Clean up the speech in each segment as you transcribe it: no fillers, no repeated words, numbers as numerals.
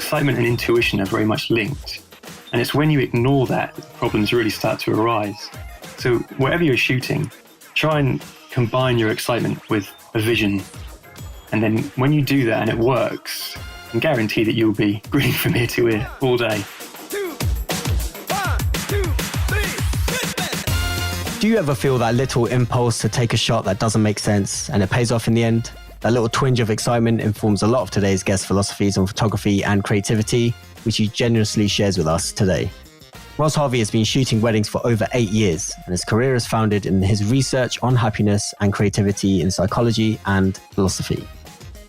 excitement and intuition are very much linked. And it's when you ignore that problems really start to arise. So whatever you're shooting, try and combine your excitement with a vision. And then when you do that and it works, I can guarantee that you'll be grinning from ear to ear all day. Do you ever feel that little impulse to take a shot that doesn't make sense and it pays off in the end? That little twinge of excitement informs a lot of today's guest philosophies on photography and creativity, which he generously shares with us today. Ross Harvey has been shooting weddings for over 8 years, and his career is founded in his research on happiness and creativity in psychology and philosophy.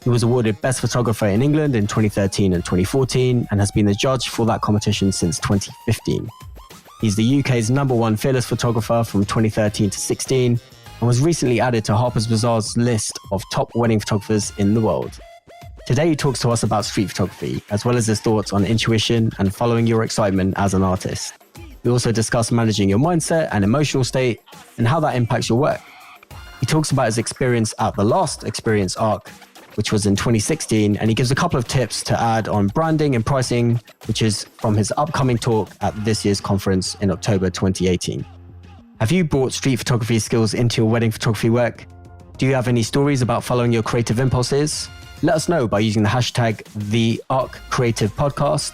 He was awarded Best Photographer in England in 2013 and 2014, and has been the judge for that competition since 2015. He's the UK's #1 fearless photographer from 2013 to 16, and was recently added to Harper's Bazaar's list of top wedding photographers in the world. Today he talks to us about street photography, as well as his thoughts on intuition and following your excitement as an artist. We also discuss managing your mindset and emotional state and how that impacts your work. He talks about his experience at the last Experience Arc, which was in 2016, and he gives a couple of tips to add on branding and pricing, which is from his upcoming talk at this year's conference in October 2018. Have you brought street photography skills into your wedding photography work? Do you have any stories about following your creative impulses? Let us know by using the hashtag #TheArcCreativePodcast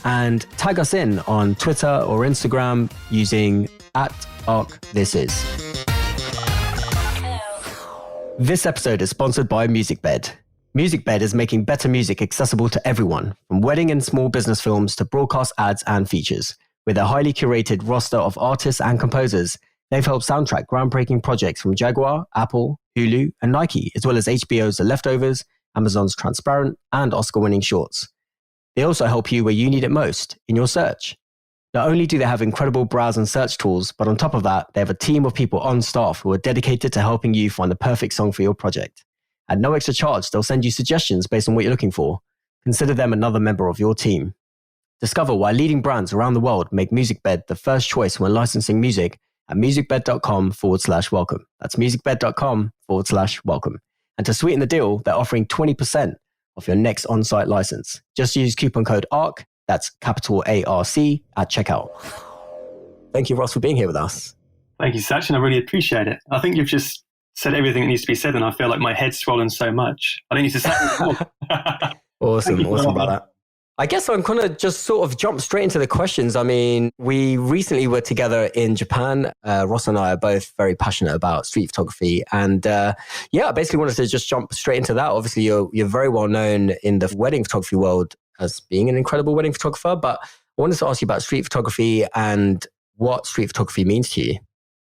and tag us in on Twitter or Instagram using @ArcThisIs. This episode is sponsored by MusicBed. MusicBed is making better music accessible to everyone, from wedding and small business films to broadcast ads and features. With a highly curated roster of artists and composers, they've helped soundtrack groundbreaking projects from Jaguar, Apple, Hulu, and Nike, as well as HBO's The Leftovers, Amazon's Transparent, and Oscar-winning shorts. They also help you where you need it most, in your search. Not only do they have incredible browse and search tools, but on top of that, they have a team of people on staff who are dedicated to helping you find the perfect song for your project. At no extra charge, they'll send you suggestions based on what you're looking for. Consider them another member of your team. Discover why leading brands around the world make MusicBed the first choice when licensing music at musicbed.com/welcome. That's musicbed.com/welcome. And to sweeten the deal, they're offering 20% off your next on-site license. Just use coupon code ARC, that's capital ARC, at checkout. Thank you, Ross, for being here with us. Thank you, Sachin. I really appreciate it. I think you've just said everything that needs to be said, and I feel like my head's swollen so much. I don't need to say anything more. Awesome about that. I guess I'm going to just sort of jump straight into the questions. I mean, we recently were together in Japan. Ross and I are both very passionate about street photography. And I basically wanted to just jump straight into that. Obviously, you're very well known in the wedding photography world as being an incredible wedding photographer. But I wanted to ask you about street photography and what street photography means to you.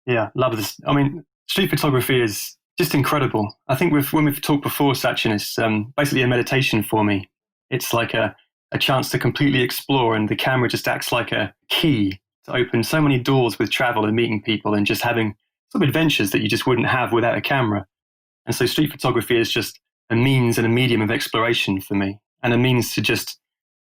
Yeah, love this. I mean, street photography is just incredible. I think when we've talked before, Sachin, it's basically a meditation for me. It's like a chance to completely explore, and the camera just acts like a key to open so many doors with travel and meeting people and just having some adventures that you just wouldn't have without a camera. And so street photography is just a means and a medium of exploration for me, and a means to just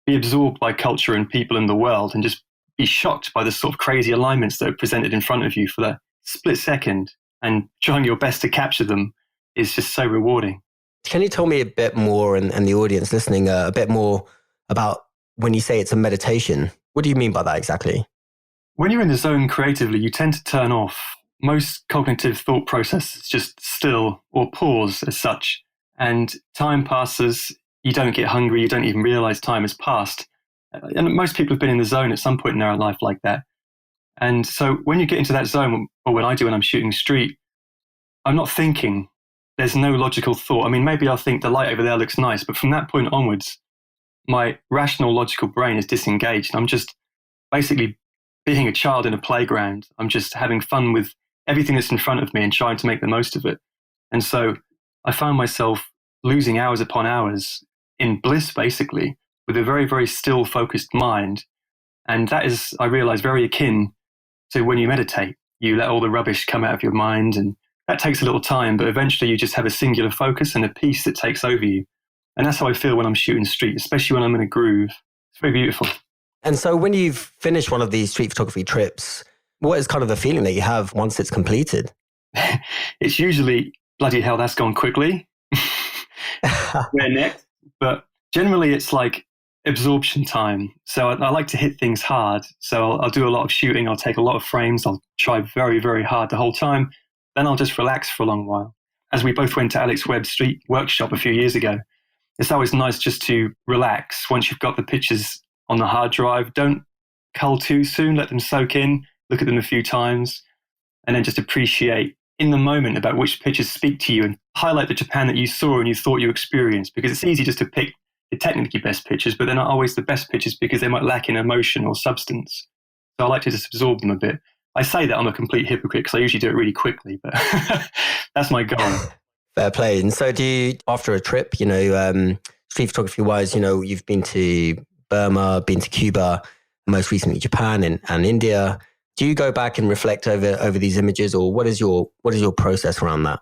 be absorbed by culture and people in the world and just be shocked by the sort of crazy alignments that are presented in front of you for that split second, and trying your best to capture them is just so rewarding. Can you tell me a bit more, and the audience listening, a bit more about when you say it's a meditation? What do you mean by that exactly? When you're in the zone creatively, you tend to turn off. Most cognitive thought processes just still or pause as such. And time passes, you don't get hungry, you don't even realize time has passed. And most people have been in the zone at some point in their life like that. And so when you get into that zone, or when I do when I'm shooting street, I'm not thinking. There's no logical thought. I mean, maybe I'll think the light over there looks nice, but from that point onwards, my rational, logical brain is disengaged. I'm just basically being a child in a playground. I'm just having fun with everything that's in front of me and trying to make the most of it. And so I found myself losing hours upon hours in bliss, basically, with a very, very still, focused mind. And that is, I realize, very akin to when you meditate. You let all the rubbish come out of your mind, and that takes a little time, but eventually you just have a singular focus and a peace that takes over you. And that's how I feel when I'm shooting street, especially when I'm in a groove. It's very beautiful. And so when you've finished one of these street photography trips, what is kind of the feeling that you have once it's completed? It's usually, bloody hell, that's gone quickly. Where next? But generally it's like absorption time. So I like to hit things hard. So I'll do a lot of shooting. I'll take a lot of frames. I'll try very, very hard the whole time. Then I'll just relax for a long while. As we both went to Alex Webb's street workshop a few years ago, it's always nice just to relax once you've got the pictures on the hard drive. Don't cull too soon. Let them soak in. Look at them a few times. And then just appreciate in the moment about which pictures speak to you and highlight the Japan that you saw and you thought you experienced. Because it's easy just to pick the technically best pictures, but they're not always the best pictures because they might lack in emotion or substance. So I like to just absorb them a bit. I say that I'm a complete hypocrite because I usually do it really quickly, but that's my goal. Fair play. And so do you, after a trip, street photography wise, you've been to Burma, been to Cuba, most recently Japan and India. Do you go back and reflect over these images, or what is your process around that?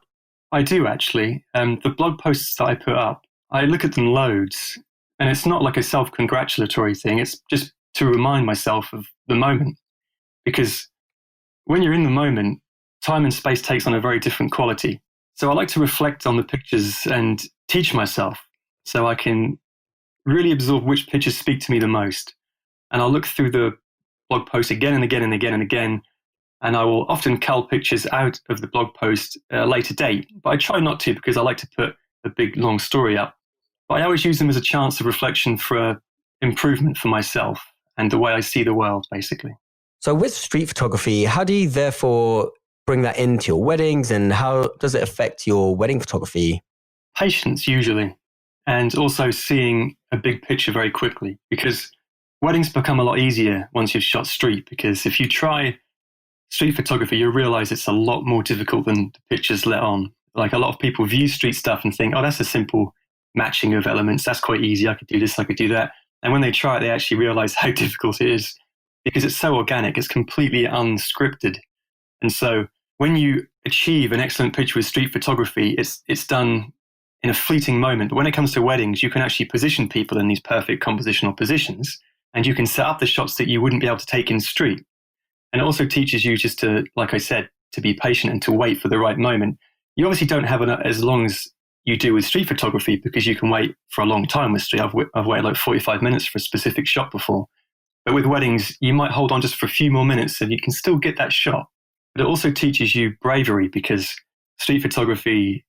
I do actually. The blog posts that I put up, I look at them loads, and it's not like a self-congratulatory thing. It's just to remind myself of the moment. Because when you're in the moment, time and space takes on a very different quality. So I like to reflect on the pictures and teach myself so I can really absorb which pictures speak to me the most. And I'll look through the blog post again and again and again and again, and I will often cull pictures out of the blog post at a later date. But I try not to because I like to put a big, long story up. But I always use them as a chance of reflection for improvement for myself and the way I see the world, basically. So with street photography, how do you therefore bring that into your weddings, and how does it affect your wedding photography? Patience, usually, and also seeing a big picture very quickly, because weddings become a lot easier once you've shot street, because if you try street photography, you'll realize it's a lot more difficult than the pictures let on. Like, a lot of people view street stuff and think, oh, that's a simple matching of elements. That's quite easy. I could do this, I could do that. And when they try it, they actually realize how difficult it is because it's so organic. It's completely unscripted. And so when you achieve an excellent picture with street photography, it's done in a fleeting moment. But when it comes to weddings, you can actually position people in these perfect compositional positions, and you can set up the shots that you wouldn't be able to take in street. And it also teaches you just to, like I said, to be patient and to wait for the right moment. You obviously don't have as long as you do with street photography, because you can wait for a long time with street. I've waited like 45 minutes for a specific shot before. But with weddings, you might hold on just for a few more minutes and you can still get that shot. But it also teaches you bravery, because street photography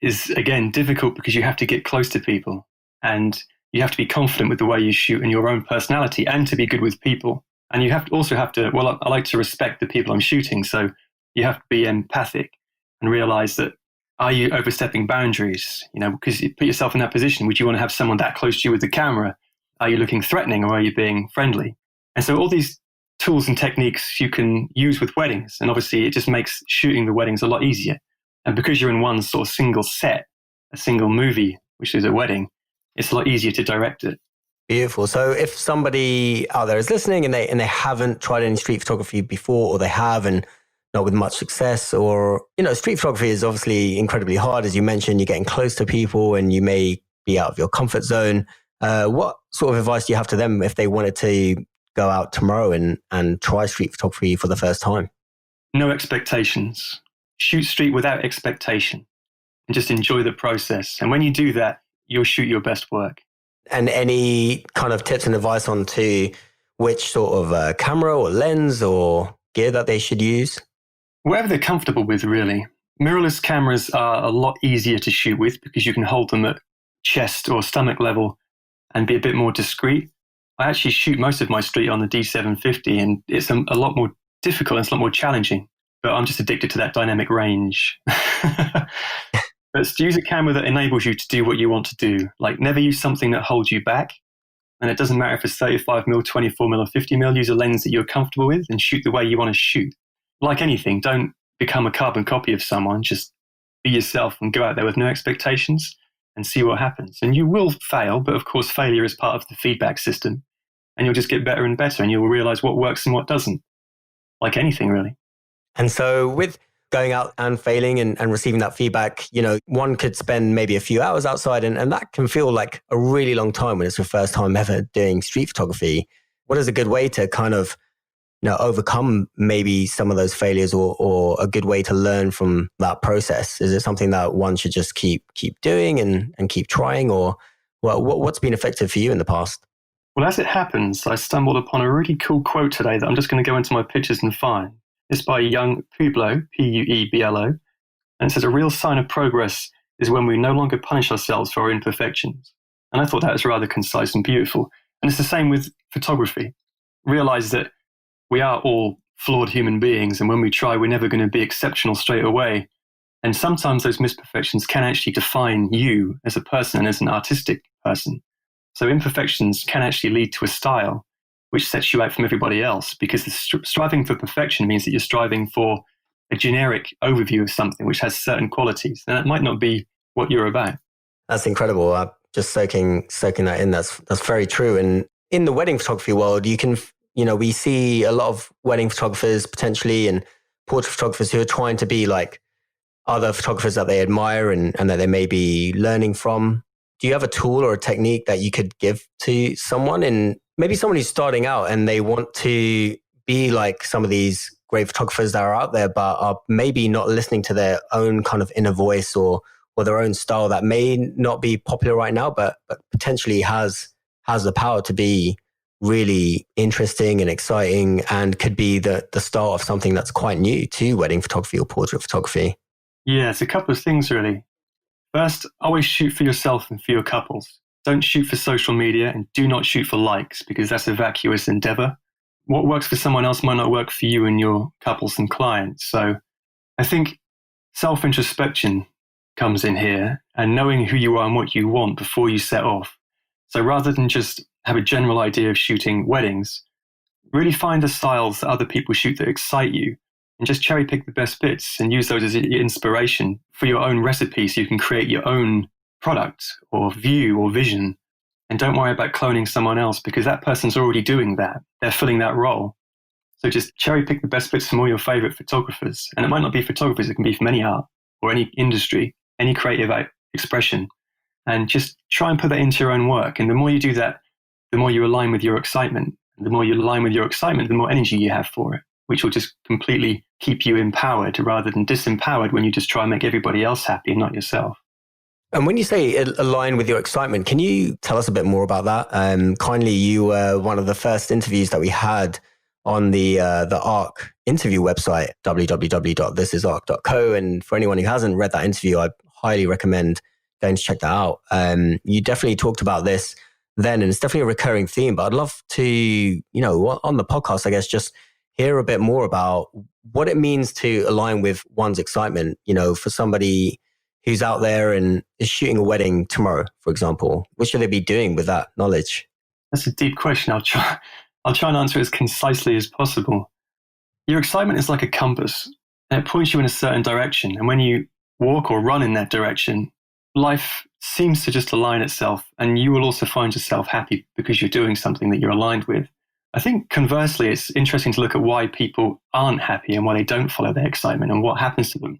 is, again, difficult because you have to get close to people and you have to be confident with the way you shoot and your own personality, and to be good with people. And you also have to, well, I like to respect the people I'm shooting. So you have to be empathic and realize that, are you overstepping boundaries? Because you put yourself in that position. Would you want to have someone that close to you with the camera? Are you looking threatening, or are you being friendly? And so all these tools and techniques you can use with weddings. And obviously it just makes shooting the weddings a lot easier. And because you're in one sort of single set, a single movie, which is a wedding, it's a lot easier to direct it. Beautiful. So if somebody out there is listening and they haven't tried any street photography before, or they have and not with much success, or, street photography is obviously incredibly hard. As you mentioned, you're getting close to people and you may be out of your comfort zone. What sort of advice do you have to them if they wanted to go out tomorrow and try street photography for the first time? No expectations. Shoot street without expectation and just enjoy the process. And when you do that, you'll shoot your best work. And any kind of tips and advice on to which sort of camera or lens or gear that they should use? Whatever they're comfortable with, really. Mirrorless cameras are a lot easier to shoot with because you can hold them at chest or stomach level and be a bit more discreet. I actually shoot most of my street on the D750, and it's a lot more difficult and it's a lot more challenging, but I'm just addicted to that dynamic range. But use a camera that enables you to do what you want to do. Like, never use something that holds you back. And it doesn't matter if it's 35mm, 24mm, or 50mm. Use a lens that you're comfortable with and shoot the way you want to shoot. Like anything, don't become a carbon copy of someone. Just be yourself and go out there with no expectations and see what happens. And you will fail, but of course failure is part of the feedback system. And you'll just get better and better, and you'll realize what works and what doesn't. Like anything, really. And so with going out and failing and receiving that feedback, one could spend maybe a few hours outside, and that can feel like a really long time when it's your first time ever doing street photography. What is a good way to kind of, overcome maybe some of those failures, or a good way to learn from that process? Is it something that one should just keep doing and keep trying, or what's been effective for you in the past? Well, as it happens, I stumbled upon a really cool quote today that I'm just going to go into my pictures and find. It's by young Pueblo, Pueblo, and it says, "A real sign of progress is when we no longer punish ourselves for our imperfections." And I thought that was rather concise and beautiful. And it's the same with photography. Realize that we are all flawed human beings, and when we try, we're never going to be exceptional straight away. And sometimes those misperfections can actually define you as a person and as an artistic person. So imperfections can actually lead to a style which sets you out from everybody else, because the striving for perfection means that you're striving for a generic overview of something which has certain qualities, and that might not be what you're about. That's incredible. Just soaking that in. That's very true. And in the wedding photography world, we see a lot of wedding photographers potentially and portrait photographers who are trying to be like other photographers that they admire and that they may be learning from. Do you have a tool or a technique that you could give to someone, and maybe someone who's starting out and they want to be like some of these great photographers that are out there, but are maybe not listening to their own kind of inner voice or their own style that may not be popular right now, but potentially has the power to be really interesting and exciting and could be the start of something that's quite new to wedding photography or portrait photography? Yeah, it's a couple of things really. First, always shoot for yourself and for your couples. Don't shoot for social media, and do not shoot for likes, because that's a vacuous endeavor. What works for someone else might not work for you and your couples and clients. So I think self-introspection comes in here, and knowing who you are and what you want before you set off. So rather than just have a general idea of shooting weddings, really find the styles that other people shoot that excite you, and just cherry pick the best bits and use those as inspiration for your own recipe, so you can create your own product or view or vision. And don't worry about cloning someone else, because that person's already doing that. They're filling that role. So just cherry pick the best bits from all your favorite photographers. And it might not be photographers, it can be from any art or any industry, any creative expression. And just try and put that into your own work. And the more you do that, the more you align with your excitement. And the more you align with your excitement, the more energy you have for it, which will just completely keep you empowered rather than disempowered when you just try and make everybody else happy and not yourself. And when you say align with your excitement, can you tell us a bit more about that? Kindly, you were one of the first interviews that we had on the ARC interview website, www.thisisarc.co. And for anyone who hasn't read that interview, I highly recommend going to check that out. You definitely talked about this then, and it's definitely a recurring theme, but I'd love to, on the podcast, I guess, just hear a bit more about what it means to align with one's excitement, for somebody who's out there and is shooting a wedding tomorrow, for example. What should they be doing with that knowledge? That's a deep question. I'll try and answer it as concisely as possible. Your excitement is like a compass, and it points you in a certain direction. And when you walk or run in that direction, life seems to just align itself, and you will also find yourself happy because you're doing something that you're aligned with. I think conversely, it's interesting to look at why people aren't happy and why they don't follow their excitement and what happens to them.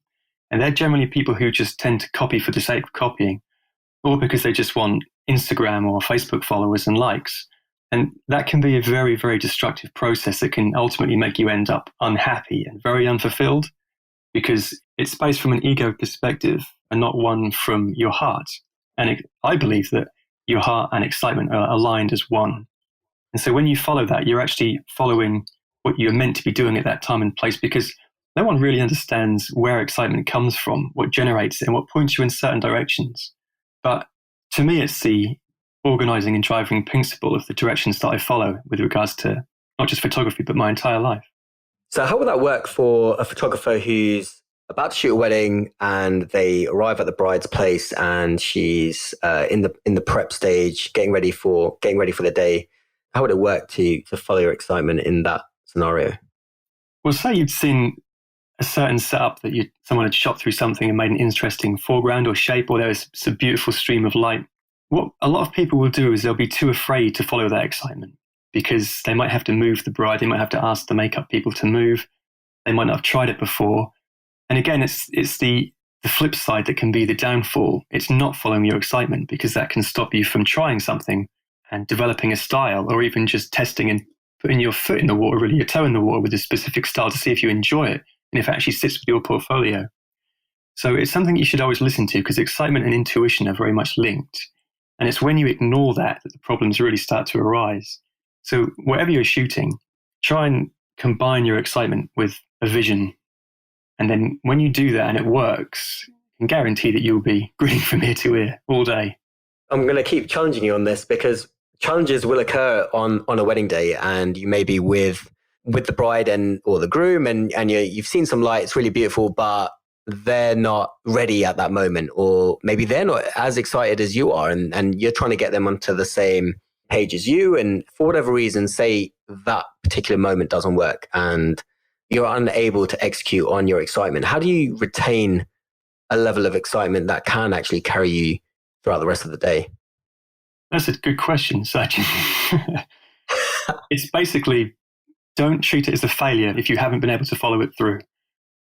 And they're generally people who just tend to copy for the sake of copying, or because they just want Instagram or Facebook followers and likes. And that can be a very, very destructive process that can ultimately make you end up unhappy and very unfulfilled, because it's based from an ego perspective and not one from your heart. And I believe that your heart and excitement are aligned as one. And so when you follow that, you're actually following what you're meant to be doing at that time and place, because no one really understands where excitement comes from, what generates it, and what points you in certain directions. But to me, it's the organizing and driving principle of the directions that I follow with regards to not just photography, but my entire life. So how would that work for a photographer who's about to shoot a wedding and they arrive at the bride's place and she's in the prep stage, getting ready for the day? How would it work to follow your excitement in that scenario? Well, say you'd seen a certain setup that someone had shot through something and made an interesting foreground or shape, or there was a beautiful stream of light. What a lot of people will do is they'll be too afraid to follow that excitement, because they might have to move the bride, they might have to ask the makeup people to move, they might not have tried it before. And again, it's the flip side that can be the downfall. It's not following your excitement, because that can stop you from trying something and developing a style, or even just testing and putting your foot in the water, really your toe in the water with a specific style to see if you enjoy it and if it actually sits with your portfolio. So it's something you should always listen to, because excitement and intuition are very much linked. And it's when you ignore that the problems really start to arise. So whatever you're shooting, try and combine your excitement with a vision. And then when you do that and it works, I can guarantee that you'll be grinning from ear to ear all day. I'm going to keep challenging you on this because challenges will occur on a wedding day, and you may be with the bride or the groom, and you've seen some light, it's really beautiful, but they're not ready at that moment, or maybe they're not as excited as you are, and you're trying to get them onto the same page as you, and for whatever reason, say that particular moment doesn't work and you're unable to execute on your excitement. How do you retain a level of excitement that can actually carry you throughout the rest of the day? That's a good question, Sachin. It's basically, don't treat it as a failure if you haven't been able to follow it through.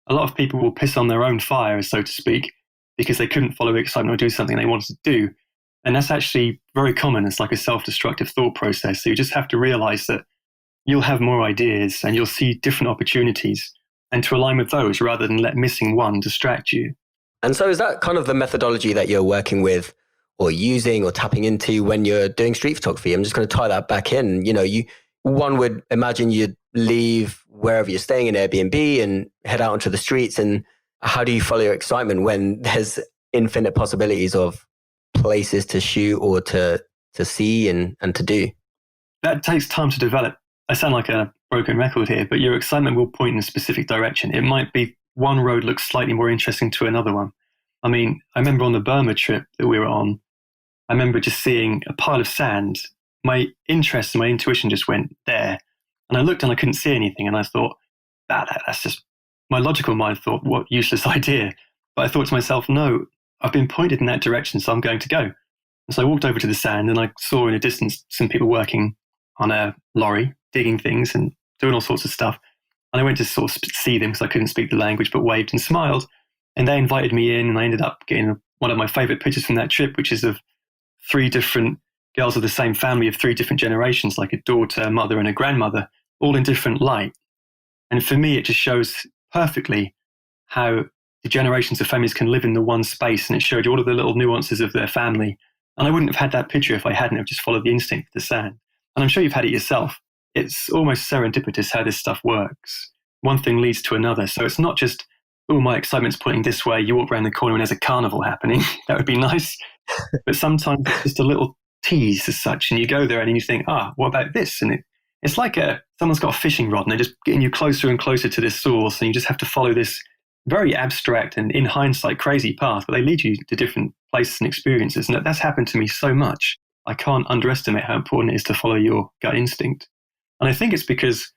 A lot of people will piss on their own fire, so to speak, because they couldn't follow excitement or do something they wanted to do. And that's actually very common. It's like a self-destructive thought process. So you just have to realize that you'll have more ideas and you'll see different opportunities, and to align with those rather than let missing one distract you. And so is that kind of the methodology that you're working with or using or tapping into when you're doing street photography? I'm just going to tie that back in. One would imagine you'd leave wherever you're staying in Airbnb and head out onto the streets. And how do you follow your excitement when there's infinite possibilities of places to shoot or to see and to do? That takes time to develop. I sound like a broken record here, but your excitement will point in a specific direction. It might be one road looks slightly more interesting to another one. I mean, I remember on the Burma trip that we were on, I remember just seeing a pile of sand. My interest and my intuition just went there. And I looked and I couldn't see anything. And I thought, that's just, my logical mind thought, what useless idea. But I thought to myself, no, I've been pointed in that direction, so I'm going to go. And so I walked over to the sand and I saw in a distance some people working on a lorry, digging things and doing all sorts of stuff. And I went to sort of see them because I couldn't speak the language, but waved and smiled. And they invited me in, and I ended up getting one of my favorite pictures from that trip, which is of 3 different girls of the same family of 3 different generations, like a daughter, a mother, and a grandmother, all in different light. And for me, it just shows perfectly how the generations of families can live in the one space, and it showed you all of the little nuances of their family. And I wouldn't have had that picture if I hadn't have just followed the instinct of the sand. And I'm sure you've had it yourself. It's almost serendipitous how this stuff works. One thing leads to another. So it's not just, oh, my excitement's pointing this way. You walk around the corner and there's a carnival happening. That would be nice. But sometimes it's just a little tease as such. And you go there and you think, what about this? And it's like someone's got a fishing rod and they're just getting you closer and closer to this source. And you just have to follow this very abstract and in hindsight crazy path. But they lead you to different places and experiences. And that's happened to me so much. I can't underestimate how important it is to follow your gut instinct. And I think it's because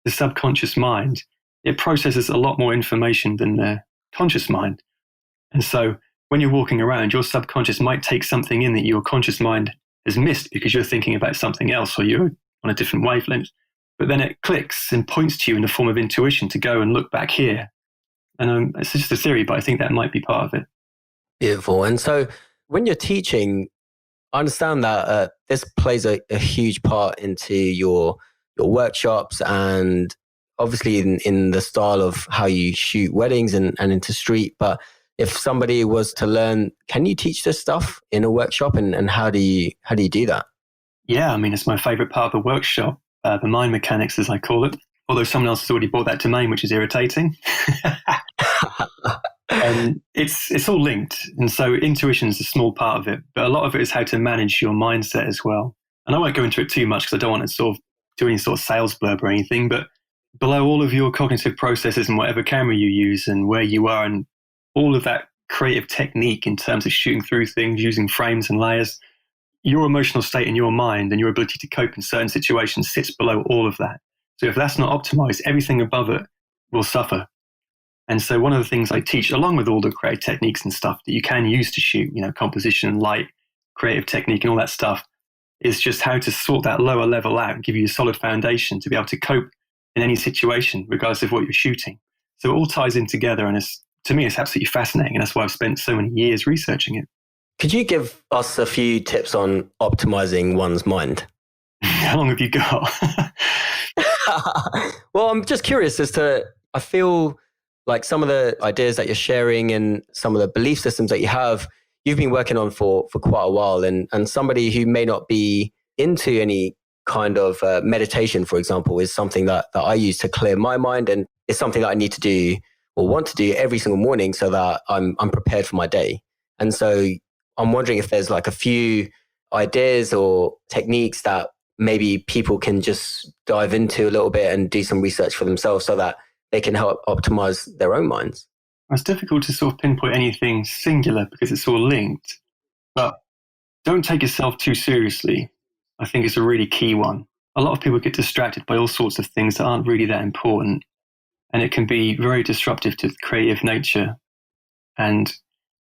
the subconscious mind, it processes a lot more information than the conscious mind. And so when you're walking around, your subconscious might take something in that your conscious mind has missed because you're thinking about something else or you're on a different wavelength. But then it clicks and points to you in the form of intuition to go and look back here. And it's just a theory, but I think that might be part of it. Beautiful. And so when you're teaching, I understand that this plays a huge part into your workshops and obviously in the style of how you shoot weddings and into street. But if somebody was to learn, can you teach this stuff in a workshop and how do you do that? Yeah, I mean, it's my favorite part of the workshop, the mind mechanics, as I call it. Although someone else has already bought that domain, which is irritating. It's all linked. And so intuition is a small part of it, but a lot of it is how to manage your mindset as well. And I won't go into it too much because I don't want to sort of do any sort of sales blurb or anything, but below all of your cognitive processes and whatever camera you use and where you are and all of that creative technique in terms of shooting through things, using frames and layers, your emotional state in your mind and your ability to cope in certain situations sits below all of that. So if that's not optimized, everything above it will suffer. And so one of the things I teach, along with all the creative techniques and stuff that you can use to shoot, composition, light, creative technique and all that stuff, is just how to sort that lower level out and give you a solid foundation to be able to cope in any situation, regardless of what you're shooting. So it all ties in together, and to me, it's absolutely fascinating, and that's why I've spent so many years researching it. Could you give us a few tips on optimizing one's mind? How long have you got? Well, I'm just curious I feel like some of the ideas that you're sharing and some of the belief systems that you have, you've been working on for quite a while, and somebody who may not be into any kind of meditation, for example, is something that I use to clear my mind, and it's something that I need to do or want to do every single morning so that I'm prepared for my day. And so I'm wondering if there's like a few ideas or techniques that maybe people can just dive into a little bit and do some research for themselves so that they can help optimize their own minds. It's difficult to sort of pinpoint anything singular because it's all linked, but don't take yourself too seriously. I think it's a really key one. A lot of people get distracted by all sorts of things that aren't really that important, and it can be very disruptive to the creative nature. And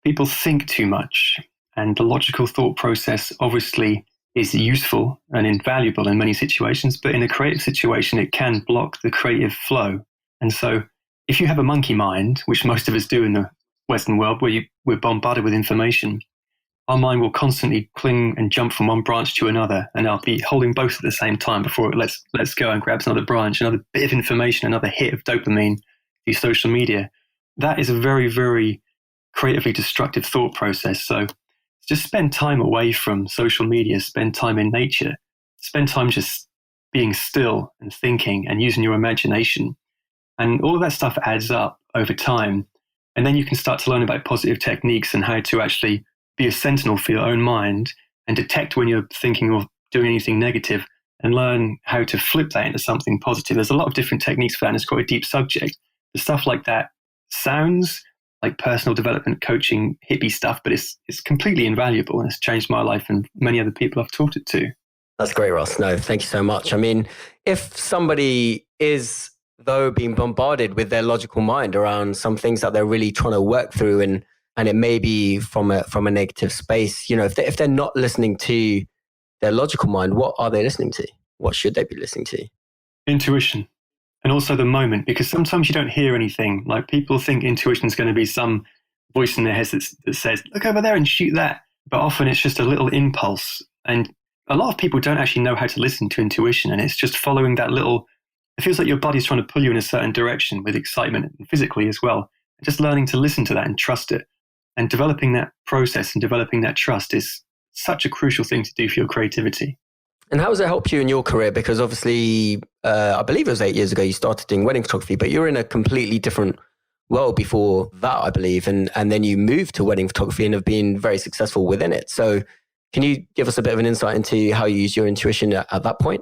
people think too much, and the logical thought process obviously is useful and invaluable in many situations, but in a creative situation, it can block the creative flow. And so if you have a monkey mind, which most of us do in the Western world, where we're bombarded with information, our mind will constantly cling and jump from one branch to another, and I'll be holding both at the same time before it lets go and grabs another branch, another bit of information, another hit of dopamine through social media. That is a very, very creatively destructive thought process. So just spend time away from social media, spend time in nature, spend time just being still and thinking and using your imagination. And all of that stuff adds up over time. And then you can start to learn about positive techniques and how to actually be a sentinel for your own mind and detect when you're thinking or doing anything negative and learn how to flip that into something positive. There's a lot of different techniques for that, and it's quite a deep subject. The stuff like that sounds like personal development coaching hippie stuff, but it's completely invaluable, and it's changed my life and many other people I've taught it to. That's great, Ross. No, thank you so much. I mean, if somebody is, though, being bombarded with their logical mind around some things that they're really trying to work through, and it may be from a negative space, if they're not listening to their logical mind, what are they listening to? What should they be listening to? Intuition. And also the moment, because sometimes you don't hear anything. Like, people think intuition is going to be some voice in their heads that says, look over there and shoot that. But often it's just a little impulse. And a lot of people don't actually know how to listen to intuition. And it's just following that little, it feels like your body's trying to pull you in a certain direction with excitement and physically as well. And just learning to listen to that and trust it. And developing that process and developing that trust is such a crucial thing to do for your creativity. And how has it helped you in your career? Because obviously, I believe it was 8 years ago, you started doing wedding photography, but you were in a completely different world before that, I believe. And then you moved to wedding photography and have been very successful within it. So can you give us a bit of an insight into how you used your intuition at that point?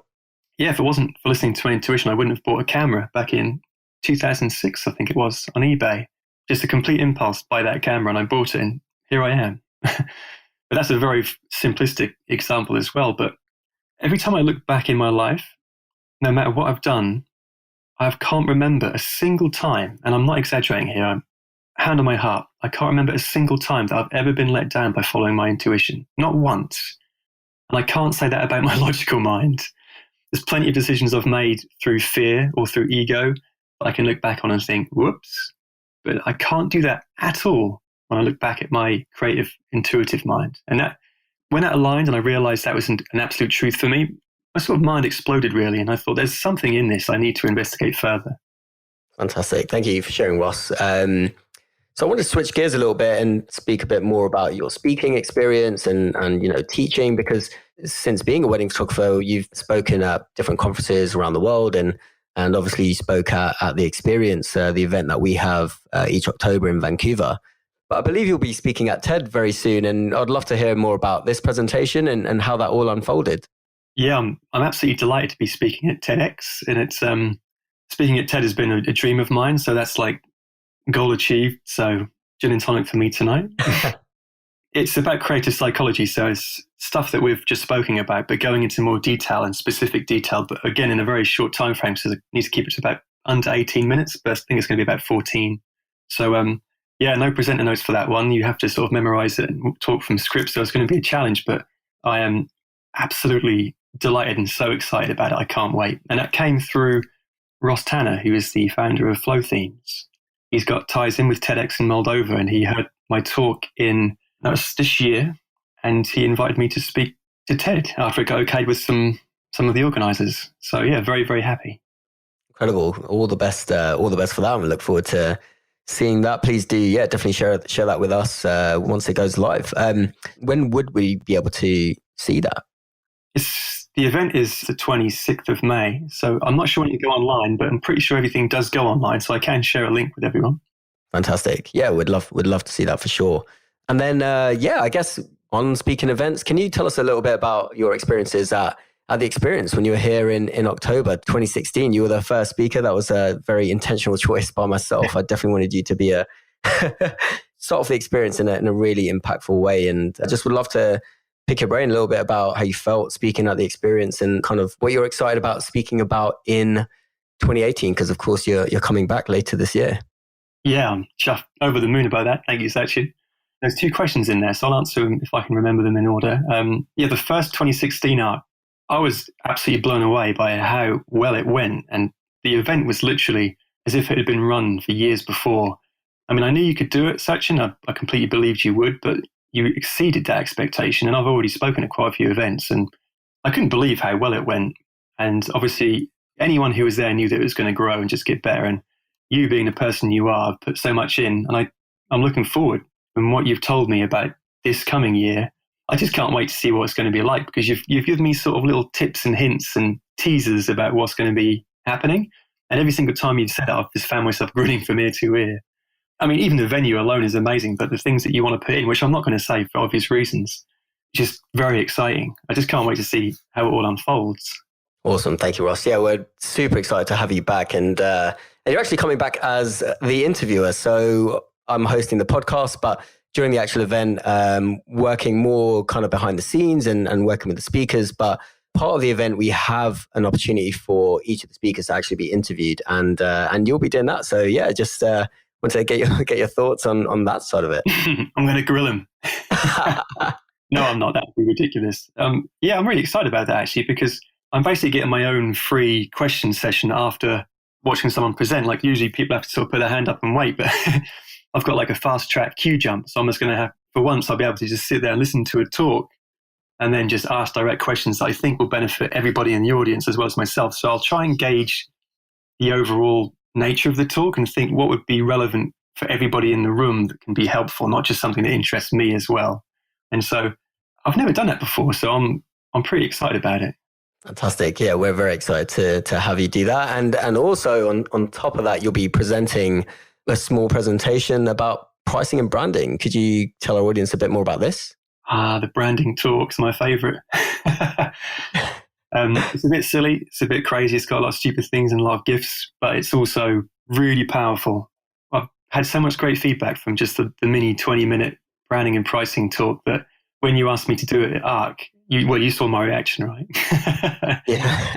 Yeah, if it wasn't for listening to my intuition, I wouldn't have bought a camera back in 2006, I think it was, on eBay. Just a complete impulse, buy that camera, and I bought it, and here I am. But that's a very simplistic example as well. But every time I look back in my life, no matter what I've done, I can't remember a single time, and I'm not exaggerating here, I'm hand on my heart, I can't remember a single time that I've ever been let down by following my intuition. Not once. And I can't say that about my logical mind. There's plenty of decisions I've made through fear or through ego that I can look back on and think, whoops. But I can't do that at all when I look back at my creative, intuitive mind. And that, when that aligned and I realized that was an absolute truth for me, my sort of mind exploded really. And I thought, there's something in this I need to investigate further. Fantastic. Thank you for sharing, Ross. So I want to switch gears a little bit and speak a bit more about your speaking experience and teaching, because since being a wedding photographer, you've spoken at different conferences around the world, and obviously you spoke at the Experience, the event that we have each October in Vancouver. But I believe you'll be speaking at TED very soon, and I'd love to hear more about this presentation and how that all unfolded. Yeah, I'm absolutely delighted to be speaking at TEDx, and it's speaking at TED has been a dream of mine, so that's like goal achieved. So gin and tonic for me tonight. It's about creative psychology, so it's stuff that we've just spoken about, but going into more detail and specific detail, but again in a very short time frame, so I need to keep it to about under 18 minutes, but I think it's going to be about 14. So no presenter notes for that one. You have to sort of memorize it and talk from script, so it's going to be a challenge, but I am absolutely delighted and so excited about it. I can't wait. And that came through Ross Tanner, who is the founder of Flow Themes. He's got ties in with TEDx in Moldova, and he heard my talk that was this year, and he invited me to speak to TED after it got okayed with some of the organizers. So yeah, very, very happy. Incredible. All the best for that. I look forward to seeing that, please do, definitely share that with us once it goes live. When would we be able to see that? The event is the 26th of May, so I'm not sure when you go online, but I'm pretty sure everything does go online, so I can share a link with everyone. Fantastic. Yeah, we'd love to see that for sure. And then, I guess on speaking events, can you tell us a little bit about your experiences at the experience when you were here in October 2016? You were the first speaker. That was a very intentional choice by myself. I definitely wanted you to be a sort of the experience in a really impactful way. And I just would love to pick your brain a little bit about how you felt speaking at the experience and kind of what you're excited about speaking about in 2018, because of course you're coming back later this year. Yeah, I'm chuffed over the moon about that. Thank you, Sachin. There's 2 questions in there, so I'll answer them if I can remember them in order. The first 2016 arc, I was absolutely blown away by how well it went. And the event was literally as if it had been run for years before. I mean, I knew you could do it, Sachin. I completely believed you would, but you exceeded that expectation. And I've already spoken at quite a few events, and I couldn't believe how well it went. And obviously, anyone who was there knew that it was going to grow and just get better. And you being the person you are, put so much in. And I'm looking forward from what you've told me about this coming year. I just can't wait to see what it's going to be like, because you've given me sort of little tips and hints and teasers about what's going to be happening. And every single time you've said it, I've just found myself grinning from ear to ear. I mean, even the venue alone is amazing, but the things that you want to put in, which I'm not going to say for obvious reasons, just very exciting. I just can't wait to see how it all unfolds. Awesome. Thank you, Ross. Yeah, we're super excited to have you back. And you're actually coming back as the interviewer. So I'm hosting the podcast, but during the actual event, working more kind of behind the scenes and working with the speakers. But part of the event, we have an opportunity for each of the speakers to actually be interviewed, and you'll be doing that. So yeah, just want to get your thoughts on that side of it. I'm going to grill him. No, I'm not. That would be ridiculous. I'm really excited about that, actually, because I'm basically getting my own free question session after watching someone present. Like, usually people have to sort of put their hand up and wait, but I've got like a fast track queue jump. So I'm just going to have, for once, I'll be able to just sit there and listen to a talk and then just ask direct questions that I think will benefit everybody in the audience as well as myself. So I'll try and gauge the overall nature of the talk and think what would be relevant for everybody in the room that can be helpful, not just something that interests me as well. And so I've never done that before, so I'm pretty excited about it. Fantastic. Yeah, we're very excited to have you do that. And also on top of that, you'll be presenting a small presentation about pricing and branding. Could you tell our audience a bit more about this? The branding talk's my favorite. It's a bit silly. It's a bit crazy. It's got a lot of stupid things and a lot of gifts, but it's also really powerful. I've had so much great feedback from just the mini 20-minute branding and pricing talk that when you asked me to do it at ARC, you saw my reaction, right? Yeah.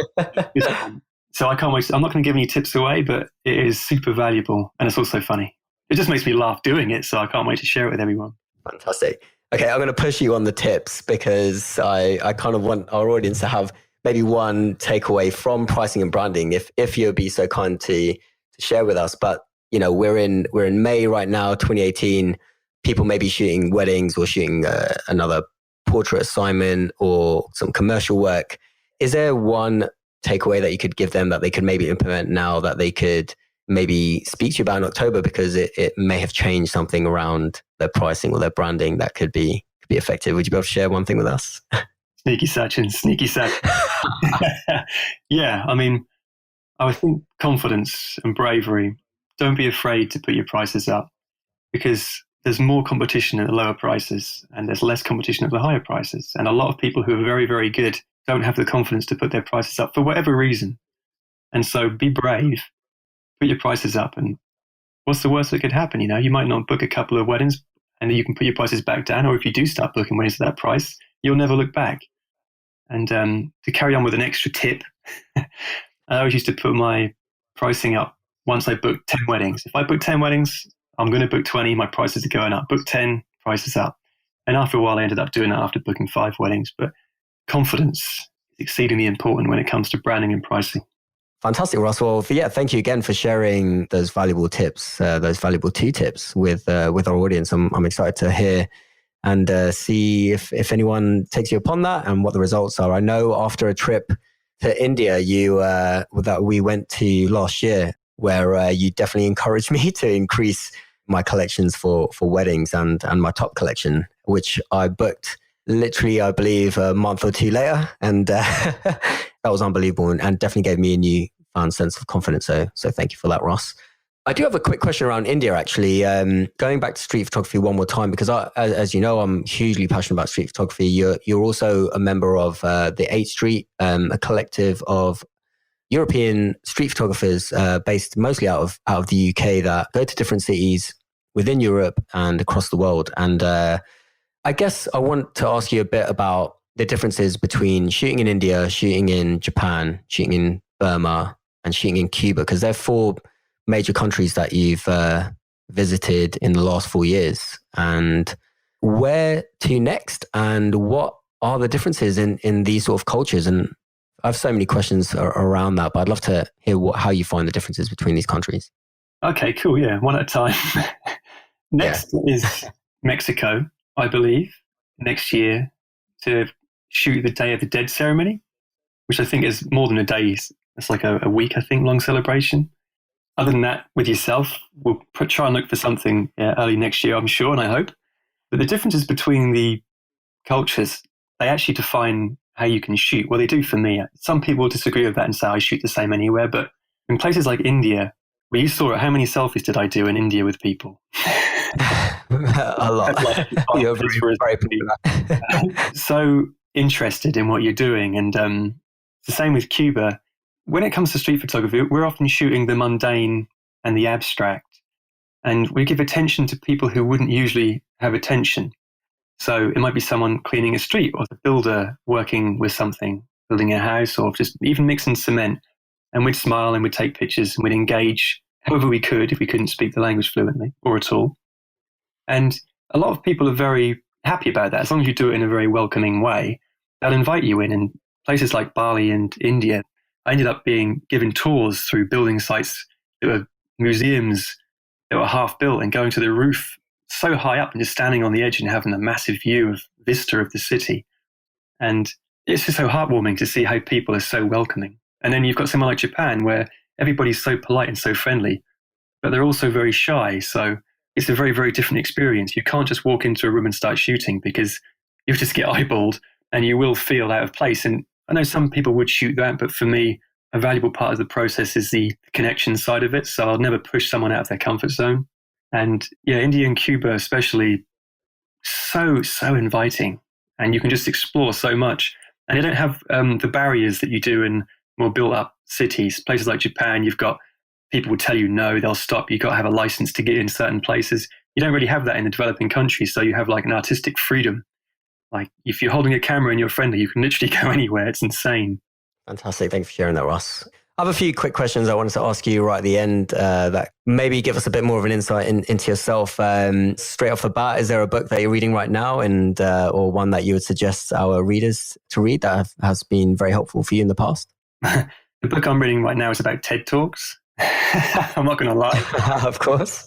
So I can't wait. I'm not going to give any tips away, but it is super valuable and it's also funny. It just makes me laugh doing it, so I can't wait to share it with everyone. Fantastic. Okay, I'm going to push you on the tips because I kind of want our audience to have maybe one takeaway from pricing and branding, if you'd be so kind to share with us. But you know, we're in May right now, 2018. People may be shooting weddings or shooting another portrait assignment or some commercial work. Is there one takeaway that you could give them that they could maybe implement now, that they could maybe speak to you about in October, because it may have changed something around their pricing or their branding that could be effective? Would you be able to share one thing with us? Sneaky Sachin. Yeah, I mean, I would think confidence and bravery. Don't be afraid to put your prices up, because there's more competition at the lower prices and there's less competition at the higher prices. And a lot of people who are very, very good don't have the confidence to put their prices up for whatever reason. And so be brave, put your prices up, and what's the worst that could happen? You know, you might not book a couple of weddings and then you can put your prices back down. Or if you do start booking weddings at that price, you'll never look back. And to carry on with an extra tip, I always used to put my pricing up once I booked 10 weddings. If I book 10 weddings, I'm going to book 20, my prices are going up. Book 10, prices up. And after a while, I ended up doing that after booking 5 weddings. But confidence is exceedingly important when it comes to branding and pricing. Fantastic, Ross. Well, thank you again for sharing those valuable tips, those valuable 2 tips with our audience. I'm excited to hear and see if anyone takes you upon that and what the results are. I know after a trip to India that we went to last year, where you definitely encouraged me to increase my collections for weddings and my top collection, which I booked literally, I believe, a month or two later. And that was unbelievable and definitely gave me a newfound sense of confidence. So thank you for that, Ross. I do have a quick question around India, actually. Going back to street photography one more time, because as you know, I'm hugely passionate about street photography. You're also a member of the 8th Street, a collective of European street photographers based mostly out of the UK that go to different cities within Europe and across the world. And I guess I want to ask you a bit about the differences between shooting in India, shooting in Japan, shooting in Burma, and shooting in Cuba, because they're 4 major countries that you've visited in the last 4 years. And where to next? And what are the differences in these sort of cultures? And I have so many questions around that, but I'd love to hear how you find the differences between these countries. Okay, cool. Yeah, one at a time. Next is Mexico, I believe, next year to shoot the Day of the Dead ceremony, which I think is more than a day. It's like a week, I think, long celebration. Other than that, with yourself, we'll try and look for something early next year, I'm sure, and I hope. But the differences between the cultures, they actually define how you can shoot. Well, they do for me. Some people disagree with that and say I shoot the same anywhere. But in places like India, where you saw it, how many selfies did I do in India with people? A lot. You're very so interested in what you're doing. And it's the same with Cuba. When it comes to street photography, we're often shooting the mundane and the abstract. And we give attention to people who wouldn't usually have attention. So it might be someone cleaning a street or a builder working with something, building a house or just even mixing cement. And we'd smile and we'd take pictures and we'd engage however we could if we couldn't speak the language fluently or at all. And a lot of people are very happy about that. As long as you do it in a very welcoming way, they'll invite you in. And places like Bali and India, I ended up being given tours through building sites that were museums that were half built and going to the roof so high up and just standing on the edge and having a massive view of vista of the city. And it's just so heartwarming to see how people are so welcoming. And then you've got somewhere like Japan where everybody's so polite and so friendly, but they're also very shy. So it's a very, very different experience. You can't just walk into a room and start shooting because you just get eyeballed and you will feel out of place. And I know some people would shoot that, but for me, a valuable part of the process is the connection side of it. So I'll never push someone out of their comfort zone. And yeah, India and Cuba especially, so inviting. And you can just explore so much. And you don't have the barriers that you do in more built-up cities. Places like Japan, you've got people will tell you no, they'll stop. You've got to have a license to get in certain places. You don't really have that in the developing countries. So you have like an artistic freedom. Like if you're holding a camera and you're friendly, you can literally go anywhere. It's insane. Fantastic. Thanks for sharing that, Ross. I have a few quick questions I wanted to ask you right at the end that maybe give us a bit more of an insight into yourself. Straight off the bat, is there a book that you're reading right now and or one that you would suggest our readers to read that has been very helpful for you in the past? The book I'm reading right now is about TED Talks. I'm not going to lie. Of course.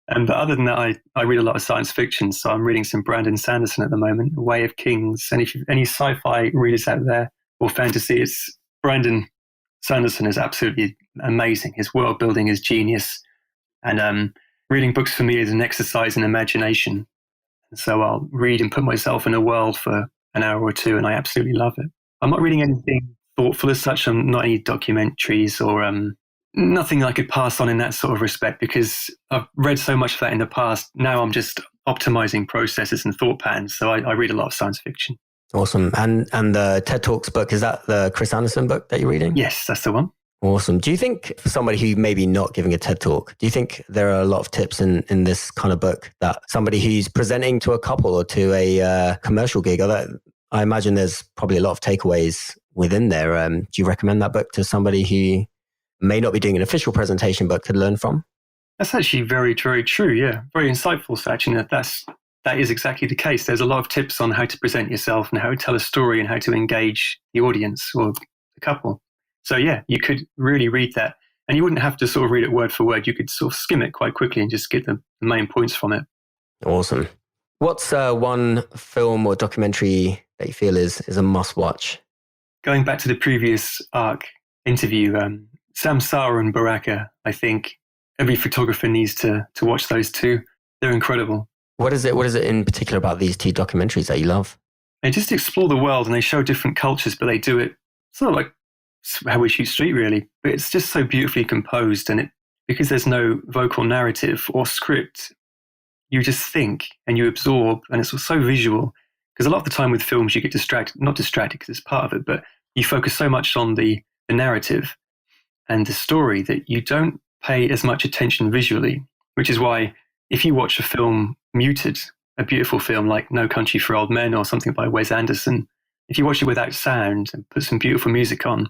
But other than that, I read a lot of science fiction. So I'm reading some Brandon Sanderson at the moment, Way of Kings. And if any sci-fi readers out there or fantasy, it's Brandon Sanderson is absolutely amazing. His world building is genius. And reading books for me is an exercise in imagination. So I'll read and put myself in a world for an hour or two, and I absolutely love it. I'm not reading anything thoughtful as such. I'm not any documentaries or nothing I could pass on in that sort of respect, because I've read so much of that in the past. Now I'm just optimizing processes and thought patterns. So I read a lot of science fiction. Awesome. And the TED Talks book, is that the Chris Anderson book that you're reading? Yes, that's the one. Awesome. Do you think for somebody who may be not giving a TED Talk, do you think there are a lot of tips in this kind of book that somebody who's presenting to a couple or to a commercial gig, I imagine there's probably a lot of takeaways within there. Do you recommend that book to somebody who may not be doing an official presentation but could learn from? That's actually very, very true. Yeah. Very insightful, Sachin. That is exactly the case. There's a lot of tips on how to present yourself and how to tell a story and how to engage the audience or the couple. So yeah, you could really read that, and you wouldn't have to sort of read it word for word. You could sort of skim it quite quickly and just get the main points from it. Awesome. What's one film or documentary that you feel is a must watch? Going back to the previous ARC interview, Samsara and Baraka, I think every photographer needs to watch those two. They're incredible. What is it in particular about these two documentaries that you love? They just explore the world and they show different cultures, but they do it sort of like how we shoot street, really. But it's just so beautifully composed, and because there's no vocal narrative or script, you just think and you absorb, and it's so visual. Because a lot of the time with films, you get not distracted because it's part of it, but you focus so much on the narrative and the story that you don't pay as much attention visually, which is why if you watch a film muted, a beautiful film like No Country for Old Men or something by Wes Anderson, if you watch it without sound and put some beautiful music on,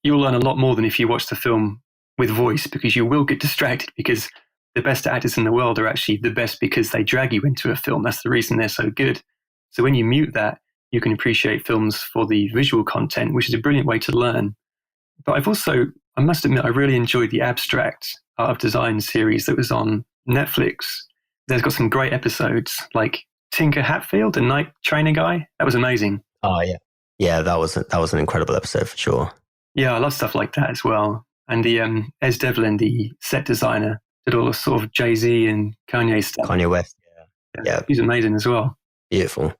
you'll learn a lot more than if you watch the film with voice, because you will get distracted, because the best actors in the world are actually the best because they drag you into a film. That's the reason they're so good. So when you mute that, you can appreciate films for the visual content, which is a brilliant way to learn. But I must admit, I really enjoyed the Abstract Art of Design series that was on Netflix. There's got some great episodes, like Tinker Hatfield, the night trainer guy. That was amazing. Oh, yeah. Yeah, that was an incredible episode for sure. Yeah, I love stuff like that as well. And the Ez Devlin, the set designer, did all the sort of Jay-Z and Kanye stuff. Kanye West, yeah. He's amazing as well. Beautiful.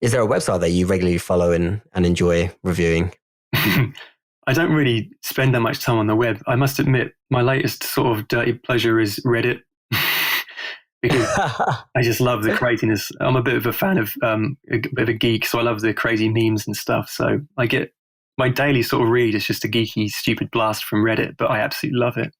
Is there a website that you regularly follow and enjoy reviewing? I don't really spend that much time on the web. I must admit, my latest sort of dirty pleasure is Reddit. Because I just love the craziness. I'm a bit of a fan of a bit of a geek, so I love the crazy memes and stuff. So I get my daily sort of read is just a geeky, stupid blast from Reddit, but I absolutely love it.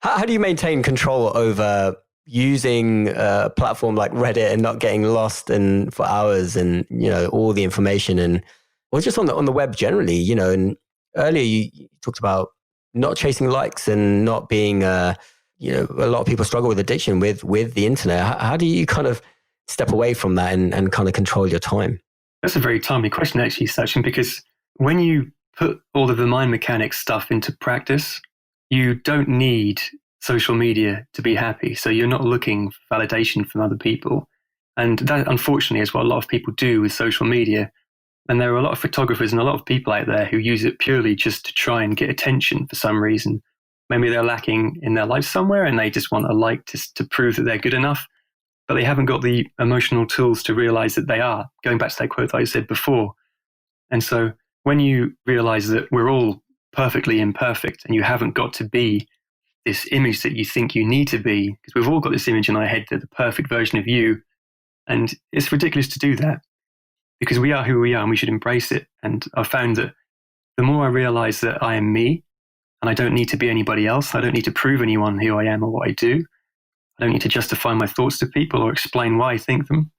How do you maintain control over using a platform like Reddit and not getting lost for hours and, all the information or just on the web generally, and earlier you talked about not chasing likes and not being, a lot of people struggle with addiction with the internet. How do you kind of step away from that and kind of control your time? That's a very timely question, actually, Sachin, because when you put all of the mind mechanics stuff into practice, you don't need social media to be happy. So you're not looking for validation from other people. And that, unfortunately, is what a lot of people do with social media. And there are a lot of photographers and a lot of people out there who use it purely just to try and get attention for some reason. Maybe they're lacking in their life somewhere and they just want a like to prove that they're good enough, but they haven't got the emotional tools to realize that they are, going back to that quote that I said before. And so when you realize that we're all perfectly imperfect and you haven't got to be this image that you think you need to be, because we've all got this image in our head, that the perfect version of you, and it's ridiculous to do that because we are who we are and we should embrace it. And I've found that the more I realize that I am me, and I don't need to be anybody else. I don't need to prove anyone who I am or what I do. I don't need to justify my thoughts to people or explain why I think them.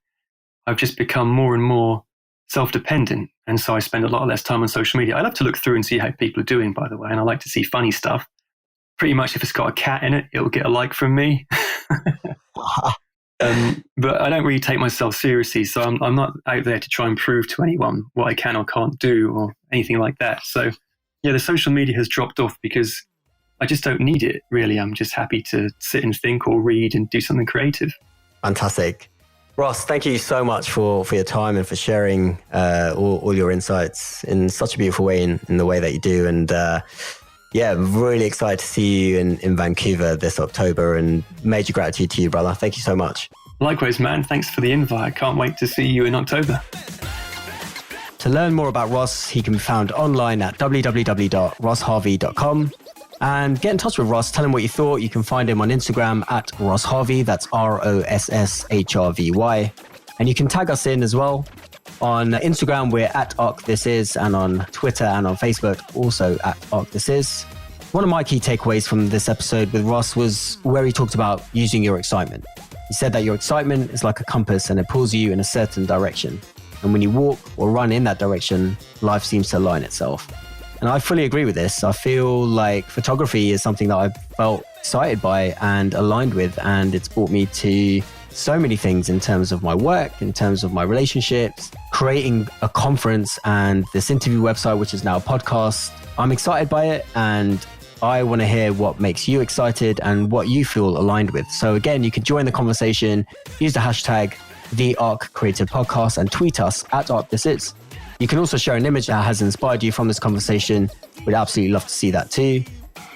I've just become more and more self-dependent. And so I spend a lot less time on social media. I love to look through and see how people are doing, by the way. And I like to see funny stuff. Pretty much if it's got a cat in it, it'll get a like from me. But I don't really take myself seriously. So I'm not out there to try and prove to anyone what I can or can't do or anything like that. So yeah, the social media has dropped off because I just don't need it, really. I'm just happy to sit and think or read and do something creative. Fantastic. Ross, thank you so much for your time and for sharing all your insights in such a beautiful way in the way that you do. And really excited to see you in Vancouver this October, and major gratitude to you, brother. Thank you so much. Likewise, man. Thanks for the invite. I can't wait to see you in October. To learn more about Ross, he can be found online at www.rossharvey.com. And get in touch with Ross. Tell him what you thought. You can find him on Instagram at Ross Harvey. That's ROSSHRVY. And you can tag us in as well. On Instagram, we're at ArcThisIs, and on Twitter and on Facebook, also at ArcThisIs. One of my key takeaways from this episode with Ross was where he talked about using your excitement. He said that your excitement is like a compass and it pulls you in a certain direction. And when you walk or run in that direction, life seems to align itself. And I fully agree with this. I feel like photography is something that I've felt excited by and aligned with. And it's brought me to so many things in terms of my work, in terms of my relationships, creating a conference and this interview website, which is now a podcast. I'm excited by it, and I want to hear what makes you excited and what you feel aligned with. So again, you can join the conversation, use the hashtag The Arc Creative Podcast and tweet us at ArcThisIs. You can also share an image that has inspired you from this conversation We'd absolutely love to see that too.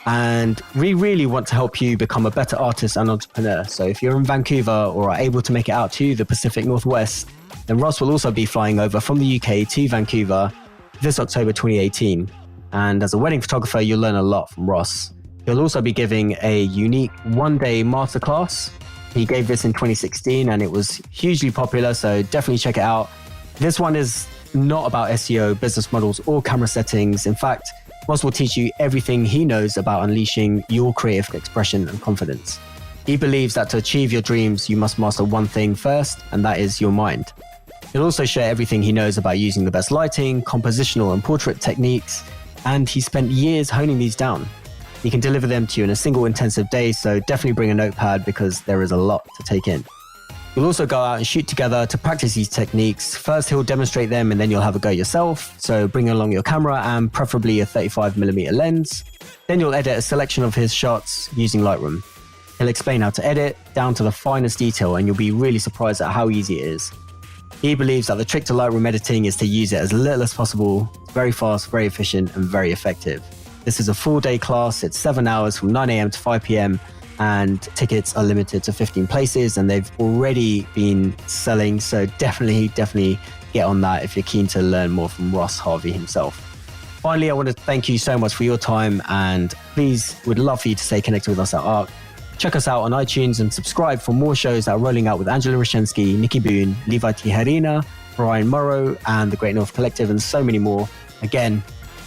And we really want to help you become a better artist and entrepreneur. So if you're in Vancouver or are able to make it out to the Pacific Northwest, then Ross will also be flying over from the UK to Vancouver this October 2018. And as a wedding photographer, you'll learn a lot from Ross. He'll also be giving a unique one-day masterclass. He gave this in 2016 and it was hugely popular, so definitely check it out. This one is not about SEO, business models, or camera settings. In fact, Ross will teach you everything he knows about unleashing your creative expression and confidence. He believes that to achieve your dreams, you must master one thing first, and that is your mind. He'll also share everything he knows about using the best lighting, compositional and portrait techniques, and he spent years honing these down. He can deliver them to you in a single intensive day, so definitely bring a notepad because there is a lot to take in. You'll also go out and shoot together to practice these techniques. First, he'll demonstrate them and then you'll have a go yourself. So bring along your camera and preferably a 35mm lens. Then you'll edit a selection of his shots using Lightroom. He'll explain how to edit down to the finest detail and you'll be really surprised at how easy it is. He believes that the trick to Lightroom editing is to use it as little as possible. It's very fast, very efficient, and very effective. This is a full-day class. It's 7 hours from 9 a.m. to 5 p.m. and tickets are limited to 15 places and they've already been selling. So definitely get on that if you're keen to learn more from Ross Harvey himself. Finally, I want to thank you so much for your time and please, we'd love for you to stay connected with us at ARC. Check us out on iTunes and subscribe for more shows that are rolling out with Angela Rashensky, Nikki Boone, Levi Tijerina, Brian Morrow, and the Great North Collective, and so many more. Again,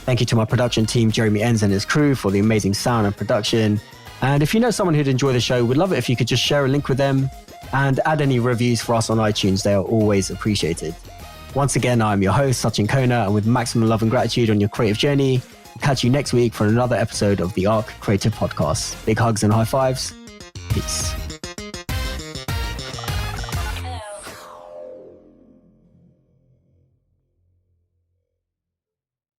thank you to my production team, Jeremy Enns and his crew, for the amazing sound and production. And if you know someone who'd enjoy the show, we'd love it if you could just share a link with them and add any reviews for us on iTunes. They are always appreciated. Once again, I'm your host, Sachin Khona, and with maximum love and gratitude on your creative journey, we'll catch you next week for another episode of the ARC Creative Podcast. Big hugs and high fives. Peace.